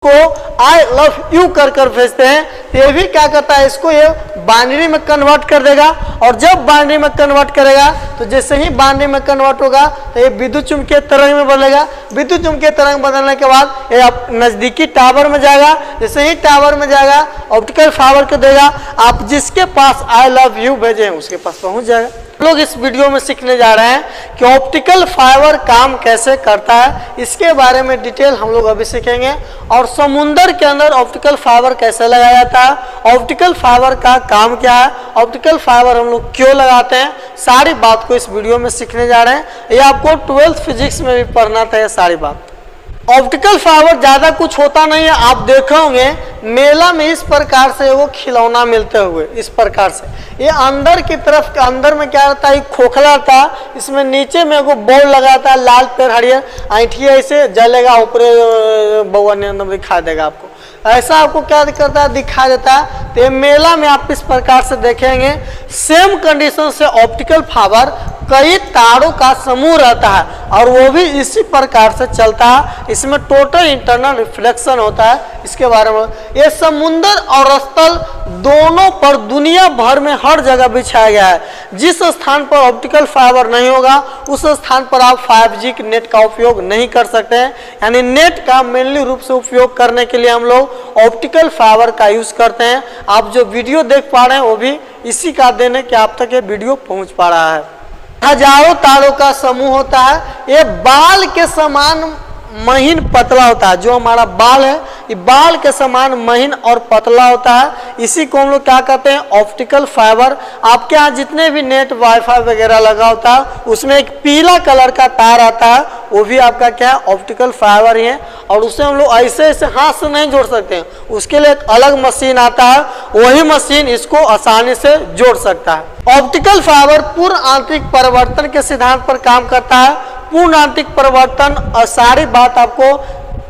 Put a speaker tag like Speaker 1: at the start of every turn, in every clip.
Speaker 1: को I love you कर कर भेजते हैं तो ये भी क्या करता है, इसको ये बाइनरी में कन्वर्ट कर देगा। और जब बाइनरी में कन्वर्ट करेगा तो जैसे ही बाइनरी में कन्वर्ट होगा तो ये विद्युत चुम्बकीय तरंग में बदलेगा। विद्युत चुम्बकीय तरंग बदलने के बाद ये आप नजदीकी टावर में जाएगा। जैसे ही टावर में जाएगा ऑप्टिकल फाइबर को देगा, आप जिसके पास आई लव यू भेजे उसके पास पहुंच जाएगा। लोग इस वीडियो में सीखने जा रहे हैं कि ऑप्टिकल फाइबर काम कैसे करता है, इसके बारे में डिटेल हम लोग अभी सीखेंगे। और समुद्र के अंदर ऑप्टिकल फाइबर कैसे लगाया जाता है, ऑप्टिकल फाइबर का काम क्या है, ऑप्टिकल फाइबर हम लोग क्यों लगाते हैं, सारी बात को इस वीडियो में सीखने जा रहे हैं। ये आपको 12th फिजिक्स में भी पढ़ना था ये सारी बात। ऑप्टिकल फाइबर ज्यादा कुछ होता नहीं है, आप देखे होंगे मेला में इस प्रकार से वो खिलौना मिलते हुए इस प्रकार से। ये अंदर की तरफ अंदर में क्या रहता है, खोखला था, इसमें नीचे में वो बॉल लगाता है लाल पेड़ हरियर ऐठिया ऐसे जलेगा, ऊपर बउआ ने अंदर दिखा देगा आपको, ऐसा आपको क्या करता है दिखा देता है। तो ये मेला में आप इस प्रकार से देखेंगे। सेम कंडीशन से ऑप्टिकल फाइबर कई तारों का समूह रहता है और वो भी इसी प्रकार से चलता है। इसमें टोटल इंटरनल रिफ्लेक्शन होता है। इसके बारे में ये समुद्र और स्थल दोनों पर दुनिया भर में हर जगह बिछाया गया है। जिस स्थान पर ऑप्टिकल फाइबर नहीं होगा उस स्थान पर आप 5G के नेट का उपयोग नहीं कर सकते हैं। यानी नेट का मेनली रूप से उपयोग करने के लिए हम लोग ऑप्टिकल फाइबर का यूज करते हैं। आप जो वीडियो देख पा रहे हैं वो भी इसी का देन है कि आप तक ये वीडियो पहुंच पा रहा है। हजारों तारों का समूह होता है। ये बाल के समान महीन पतला होता है। जो हमारा बाल है ये बाल के समान महीन और पतला होता है। इसी को हम लोग क्या कहते हैं, ऑप्टिकल फाइबर। आपके यहाँ जितने भी नेट वाईफाई वगैरह लगा होता है उसमें एक पीला कलर का तार आता है, वो भी आपका क्या है, ऑप्टिकल फाइबर ही है। और उसे हम लोग ऐसे ऐसे हाथ से नहीं जोड़ सकते हैं, उसके लिए एक अलग मशीन आता है, वही मशीन इसको आसानी से जोड़ सकता है। ऑप्टिकल फाइबर पूर्ण आंतरिक परिवर्तन के सिद्धांत पर काम करता है। पूर्ण आंतरिक परिवर्तन और सारी बात आपको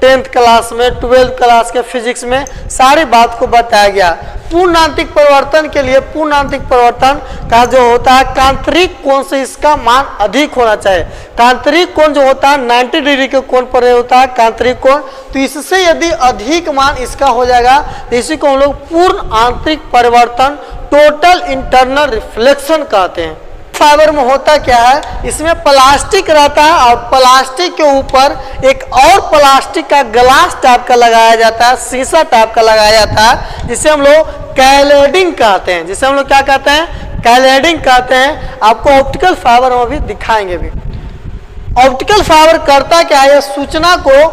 Speaker 1: 10th क्लास में 12th क्लास के फिजिक्स में सारी बात को बताया गया। पूर्ण आंतरिक परिवर्तन के लिए पूर्ण आंतरिक परिवर्तन का जो होता है कांतरिक कोण से इसका मान अधिक होना चाहिए। कांतरिक कोण जो होता है 90 डिग्री के कोण पर होता है कांतरिक कोण, तो इससे यदि अधिक मान इसका हो जाएगा तो इसी को हम लोग पूर्ण आंतरिक परिवर्तन टोटल इंटरनल रिफ्लेक्शन कहते हैं। फाइबर में होता क्या है, इसमें प्लास्टिक रहता है और प्लास्टिक के ऊपर एक और प्लास्टिक का ग्लास टाइप का लगाया जाता है, शीशा टाइप का लगाया जाता है, जिसे हम लोग कैलेडिंग कहते हैं। जिसे हम लोग क्या कहते हैं, कैलेडिंग कहते हैं। आपको ऑप्टिकल फाइबर में भी दिखाएंगे भी। ऑप्टिकल फाइबर करता क्या है, सूचना को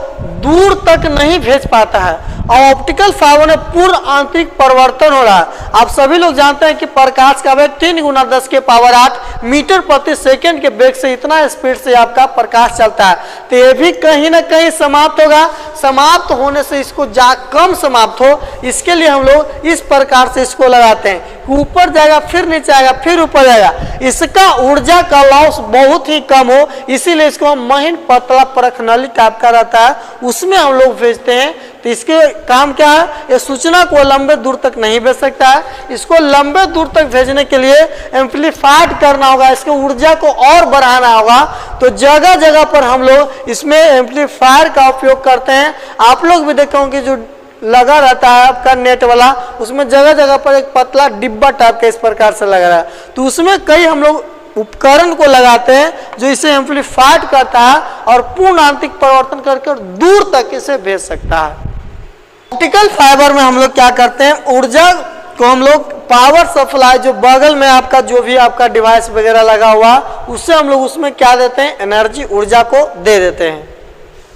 Speaker 1: दूर तक नहीं भेज पाता है और ऑप्टिकल फाइबर में पूर्ण आंतरिक परिवर्तन हो रहा है। आप सभी लोग जानते हैं कि प्रकाश का वेग 3 × 10⁸ मीटर प्रति सेकंड के वेग से इतना स्पीड से आपका प्रकाश चलता है। तो ये भी कहीं ना कहीं समाप्त होगा। समाप्त होने से इसको कम समाप्त हो, इसके लिए हम लोग इस प्रकार से इसको लगाते हैं। ऊपर जाएगा फिर नीचे आएगा फिर ऊपर जाएगा, इसका ऊर्जा का लॉस बहुत ही कम हो, इसीलिए इसको हम महीन पतला परख नली टाइप का रहता है उसमें हम लोग भेजते हैं। तो इसके काम क्या है, ये सूचना को लंबे दूर तक नहीं भेज सकता है। इसको लंबे दूर तक भेजने के लिए एम्पलीफाइड करना होगा, इसके ऊर्जा को और बढ़ाना होगा। तो जगह जगह पर हम लोग इसमें एम्पलीफायर का उपयोग करते हैं। आप लोग भी देखे होंगे जो लगा रहता है आपका नेट वाला, उसमें जगह जगह पर एक पतला डिब्बा टाइप का इस प्रकार से लगा रहा है, तो उसमें कई हम लोग उपकरण को लगाते हैं जो इसे एम्पलीफाइड करता है और पूर्ण आंतरिक परिवर्तन करके दूर तक इसे भेज सकता है। ऑप्टिकल फाइबर में हम लोग क्या करते हैं, ऊर्जा को हम लोग पावर सप्लाई जो बगल में आपका जो भी आपका डिवाइस वगैरह लगा हुआ उससे हम लोग उसमें क्या देते हैं, एनर्जी ऊर्जा को दे देते हैं।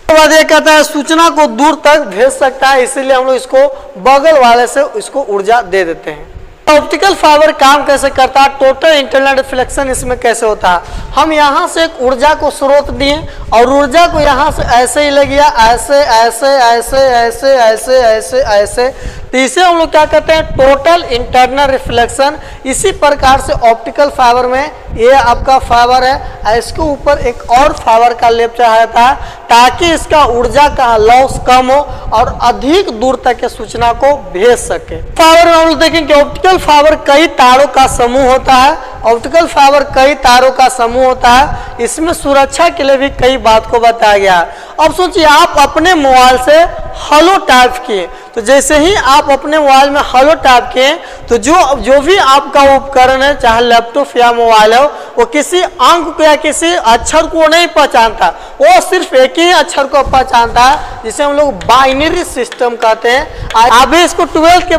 Speaker 1: बाद ये कहता है सूचना को दूर तक भेज सकता है, इसीलिए हम लोग इसको बगल वाले से इसको ऊर्जा दे देते हैं। ऑप्टिकल फाइबर काम कैसे करता है, टोटल इंटरनल रिफ्लेक्शन इसमें कैसे होता है। हम यहाँ से एक ऊर्जा को स्रोत दिए और ऊर्जा को यहाँ से ऐसे ही ले गया, ऐसे ऐसे ऐसे ऐसे ऐसे ऐसे ऐसे, तो इसे हम लोग क्या कहते हैं, टोटल इंटरनल रिफ्लेक्शन। इसी प्रकार से ऑप्टिकल फाइबर में ये आपका फाइबर है, इसके ऊपर एक और फाइबर का लेप चढ़ाया जाता है ताकि इसका ऊर्जा का लॉस कम हो और अधिक दूर तक के सूचना को भेज सके। फाइबर में हम लोग देखेंगे ऑप्टिकल फाइबर कई तारों का समूह होता है। ऑप्टिकल फाइबर कई तारों का समूह होता है, इसमें सुरक्षा के लिए भी कई बात को बताया गया है। अब सोचिए आप अपने मोबाइल से हेलो टाइप किए, तो जैसे ही आप अपने मोबाइल में हेलो टाइप किए तो जो भी आपका उपकरण है, चाहे लैपटॉप या मोबाइल हो, वो किसी अंक को या किसी अक्षर को नहीं पहचानता, वो सिर्फ एक ही अक्षर को पहचानता है, जिसे हम लोग बाइनरी सिस्टम कहते हैं। आप भी इसको 12th के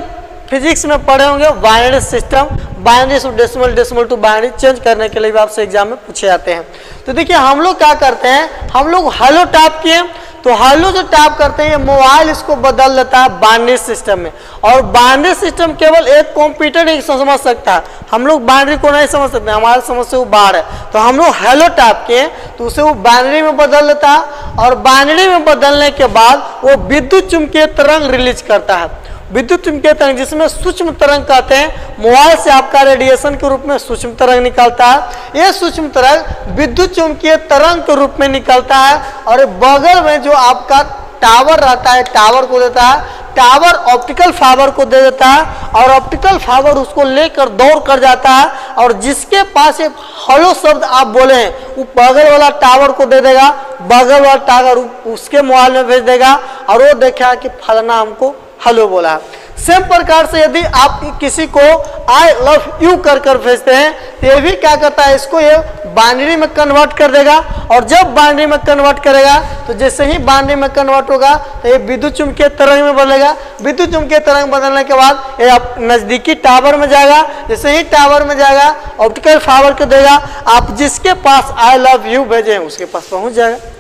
Speaker 1: फिजिक्स में पढ़े होंगे, binary system, binary to decimal, decimal to binary change करने के लिए भी आपसे एग्जाम में पूछे जाते हैं। तो देखिए हम लोग क्या करते हैं, हम लोग हेलो टाइप किए, तो हेलो जो टाइप करते हैं मोबाइल इसको बदल देता है बाइनरी सिस्टम में, और बाइनरी सिस्टम केवल एक कंप्यूटर ही समझ सकता है, हम लोग बाइनरी को नहीं समझ सकते, हमारे समझ से वो बाहर है। तो हम लोग हेलो टाइप किए तो उसे वो बाइनरी में बदल देता है, और बाइनरी में बदलने के बाद वो विद्युत चुम्बकीय तरंग रिलीज करता है। विद्युत चुम्बकीय तरंग जिसमें सूक्ष्म तरंग कहते हैं, मोबाइल से आपका रेडिएशन के रूप में सूक्ष्म तरंग निकलता है। यह सूक्ष्म तरंग विद्युत चुम्बकीय तरंग के रूप में निकलता है, और बगल में जो आपका टावर रहता है, टावर को देता है, टावर ऑप्टिकल फाइबर को दे देता है, और ऑप्टिकल फाइबर उसको लेकर दौड़ कर जाता है, और जिसके पास एक हेलो शब्द आप बोले हैं वो बगल वाला टावर को दे देगा, बगल वाला टावर उसके मोबाइल में भेज देगा, और वो देखा कि फलाना हमको हेलो बोला। सेम प्रकार से यदि आप किसी को आई लव यू कर भेजते हैं तो ये भी क्या करता है, इसको ये बाइनरी में कन्वर्ट कर देगा, और जब बाइनरी में कन्वर्ट करेगा तो जैसे ही बाइनरी में कन्वर्ट होगा तो ये विद्युत चुम्बकीय तरंग में बदलेगा। विद्युत चुम्बकीय तरंग बदलने के बाद ये आप नजदीकी टावर में जाएगा, जैसे ही टावर में जाएगा ऑप्टिकल फाइबर को देगा, आप जिसके पास आई लव यू भेजे उसके पास पहुंच जाएगा।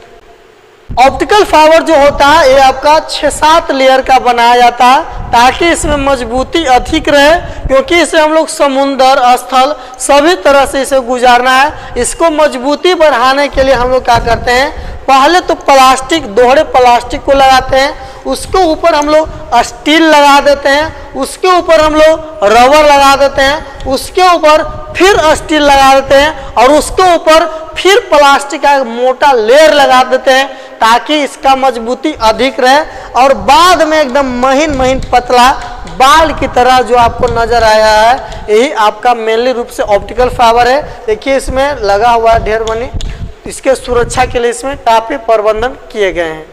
Speaker 1: ऑप्टिकल फाइबर जो होता है ये आपका 6-7 लेयर का बनाया जाता है, ताकि इसमें मजबूती अधिक रहे, क्योंकि इसे हम लोग समुद्र, स्थल सभी तरह से इसे गुजारना है। इसको मजबूती बढ़ाने के लिए हम लोग क्या करते हैं, पहले तो प्लास्टिक, दोहरे प्लास्टिक को लगाते हैं, उसके ऊपर हम लोग स्टील लगा देते हैं, उसके ऊपर हम लोग रबर लगा देते हैं, उसके ऊपर फिर स्टील लगा देते हैं, और उसके ऊपर फिर प्लास्टिक का मोटा लेयर लगा देते हैं, ताकि इसका मजबूती अधिक रहे, और बाद में एकदम महीन महीन पतला बाल की तरह जो आपको नजर आया है, यही आपका मेनली रूप से ऑप्टिकल फाइबर है। देखिए इसमें लगा हुआ है ढेर मनी, इसके सुरक्षा के लिए इसमें काफी प्रबंधन किए गए हैं।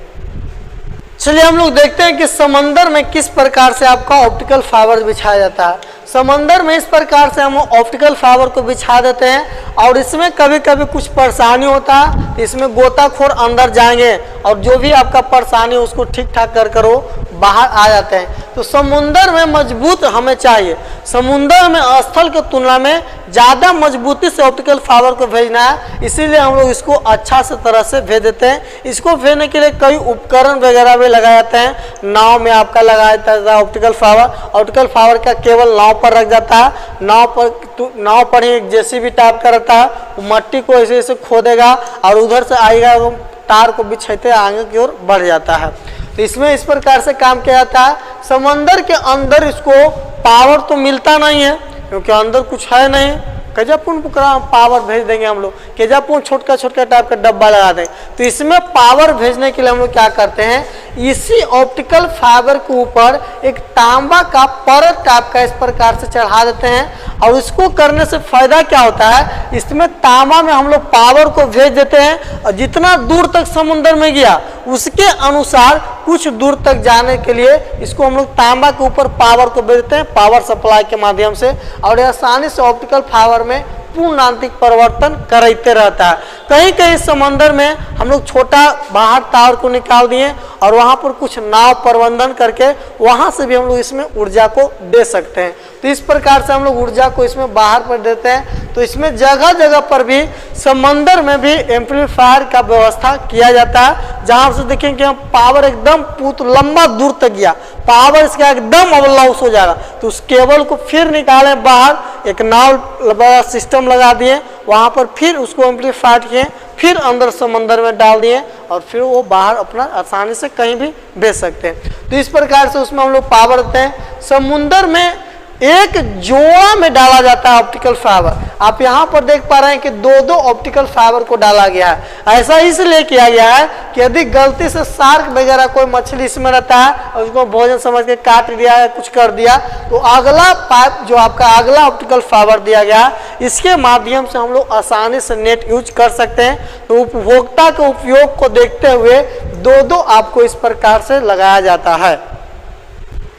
Speaker 1: चलिए हम लोग देखते हैं कि समंदर में किस प्रकार से आपका ऑप्टिकल फाइबर बिछाया जाता है। समंदर में इस प्रकार से हम ऑप्टिकल फाइबर को बिछा देते हैं, और इसमें कभी कभी कुछ परेशानी होता है, तो इसमें गोताखोर अंदर जाएंगे और जो भी आपका परेशानी है उसको ठीक ठाक कर वो बाहर आ जाते हैं। तो समुंदर में मजबूत हमें चाहिए, समुंदर में स्थल की तुलना में ज़्यादा मजबूती से ऑप्टिकल फाइबर को भेजना है, इसीलिए हम लोग इसको अच्छा से तरह से भेज देते हैं। इसको भेजने के लिए कई उपकरण वगैरह भी लगाए जाते हैं। नाव में आपका लगाया जाता है ऑप्टिकल फाइबर, ऑप्टिकल फाइबर का केवल नाव पर रख जाता है, नाव पर ही एक जेसीबी टाइप का रहता है, वो मट्टी को ऐसे ऐसे खोदेगा और उधर से आएगा, तार को बिछाते आगे की ओर बढ़ जाता है। तो इसमें इस प्रकार से काम किया जाता है। समंदर के अंदर इसको पावर तो मिलता नहीं है, क्योंकि अंदर कुछ है नहीं, केजापुन पावर भेज देंगे हम लोग, केजापुन छोटका छोटका टाइप का डब्बा लगा देंगे। तो इसमें पावर भेजने के लिए हम लोग क्या करते हैं, इसी ऑप्टिकल फाइबर के ऊपर एक तांबा का परत टाइप का इस प्रकार से चढ़ा देते हैं, और इसको करने से फायदा क्या होता है, इसमें तांबा में हम लोग पावर को भेज देते हैं, और जितना दूर तक समुद्र में गया उसके अनुसार कुछ दूर तक जाने के लिए इसको हम लोग तांबा के ऊपर पावर को भेज देते हैं, पावर सप्लाई के माध्यम से, और आसानी से ऑप्टिकल फाइबर में पूर्णांतिक परिवर्तन करते रहता है। कहीं कहीं समंदर में हम लोग छोटा बाहर टावर को निकाल दिए और वहां पर कुछ नाव प्रबंधन करके वहां से भी हम लोग इसमें ऊर्जा को दे सकते हैं। तो इस प्रकार से हम लोग ऊर्जा को इसमें बाहर पर देते हैं। तो इसमें जगह जगह पर भी समंदर में भी एम्पलीफायर का व्यवस्था किया जाता है, जहां से देखें कि हम पावर एकदम लंबा दूर तक गया, पावर इसका एकदम अब लॉस हो जाएगा, तो उस केबल को फिर निकालें बाहर, एक नाव बड़ा सिस्टम लगा दिए, वहां पर फिर उसको एम्पलीफायर किए, फिर अंदर समंदर में डाल दिए, और फिर वो बाहर अपना आसानी से कहीं भी भेज सकते हैं। तो इस प्रकार से उसमें हम लोग पावर देते हैं। समुंदर में एक जोड़ा में डाला जाता है ऑप्टिकल फाइबर। आप यहाँ पर देख पा रहे हैं कि दो दो ऑप्टिकल फाइबर को डाला गया है। ऐसा इसलिए किया गया है कि यदि गलती से शार्क वगैरह कोई मछली इसमें रहता है और उसको भोजन समझ के काट दिया या कुछ कर दिया, तो अगला पाइप जो आपका अगला ऑप्टिकल फाइबर दिया गया, इसके माध्यम से हम लोग आसानी से नेट यूज कर सकते हैं। तो उपभोक्ता के उपयोग को देखते हुए दो दो आपको इस प्रकार से लगाया जाता है।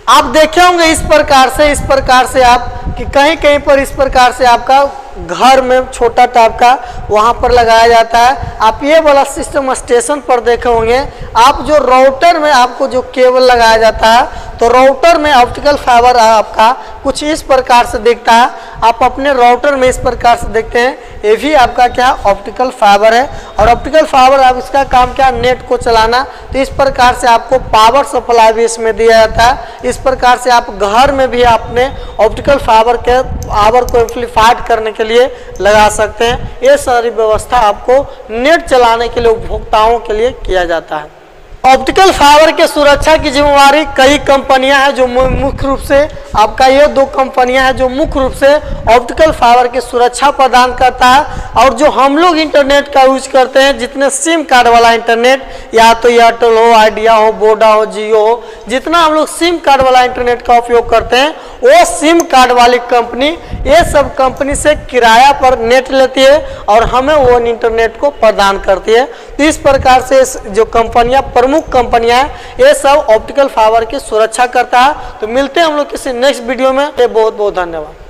Speaker 1: आप देखे होंगे इस प्रकार से आप कि कहीं कहीं पर इस प्रकार से आपका घर में छोटा टाइप का वहां पर लगाया जाता है। आप ये वाला सिस्टम स्टेशन पर देखे होंगे। आप जो राउटर में आपको जो केबल लगाया जाता है, तो राउटर में ऑप्टिकल फाइबर आपका कुछ इस प्रकार से दिखता है। आप अपने राउटर में इस प्रकार से देखते हैं, ये भी आपका क्या ऑप्टिकल फाइबर है। और ऑप्टिकल फाइबर आप इसका काम क्या, नेट को चलाना। तो इस प्रकार से आपको पावर सप्लाई भी इसमें दिया जाता है। इस प्रकार से आप घर में भी अपने ऑप्टिकल फाइबर के पावर को एम्पलीफाइड करने के लिए लगा सकते हैं। ये सारी व्यवस्था आपको नेट चलाने के लिए उपभोक्ताओं के लिए किया जाता है। ऑप्टिकल फाइबर के सुरक्षा की जिम्मेवारी कई कंपनियां हैं जो मुख्य रूप से आपका ये दो कंपनियां हैं जो मुख्य रूप से ऑप्टिकल फाइबर की सुरक्षा प्रदान करता है। और जो हम लोग इंटरनेट का यूज करते हैं, जितने सिम कार्ड वाला इंटरनेट, या तो एयरटेल हो, आइडिया हो, वोडा हो, जियो हो, जितना हम लोग सिम कार्ड वाला इंटरनेट का उपयोग करते हैं, वो सिम कार्ड वाली कंपनी ये सब कंपनी से किराया पर नेट लेती है और हमें वो इंटरनेट को प्रदान करती है। तो इस प्रकार से जो कंपनियां, प्रमुख कंपनियां हैं, ये सब ऑप्टिकल फाइबर की सुरक्षा करता है। तो मिलते हैं हम लोग किसी नेक्स्ट वीडियो में। बहुत बहुत धन्यवाद।